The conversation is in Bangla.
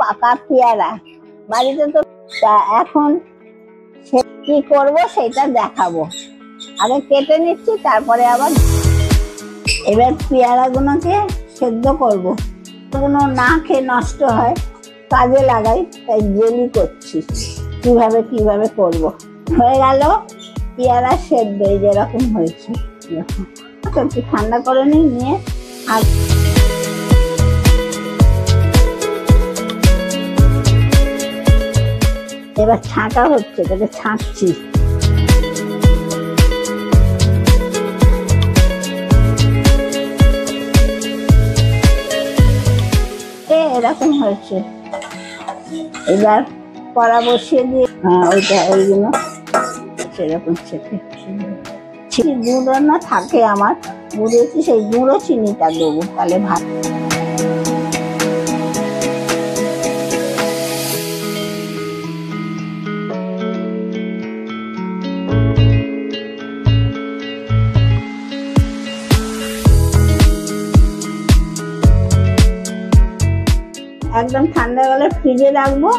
পাকা পেয়ারা বাড়িতে তো। এখন কি করব সেটা দেখাবো। আগে কেটে নিচ্ছি, তারপরে আবার এবার পেয়ারা গুলোকে সেদ্ধ করবো। এগুলো না খেয়ে নষ্ট হয়, কাজে লাগাই, তাই জেলি করছি। কিভাবে করব। হয়ে গেল পেয়ারা সেদ্ধ, এই যেরকম হয়েছে। একটু ঠান্ডা করে নিয়ে আর এবার ছাঁকা হচ্ছে, এটাকে ছাঁকছি। এরকম হয়েছে। এবার কড়া বসিয়ে দিয়ে ওইগুলো সেরকম ছেঁকে গুঁড়ো না থাকে আমার, গুঁড়েছি, সেই গুঁড়ো চিনিটা দেবো, তাহলে ভালো। একদম ঠান্ডা গেলে ফ্রিজে রাখবো।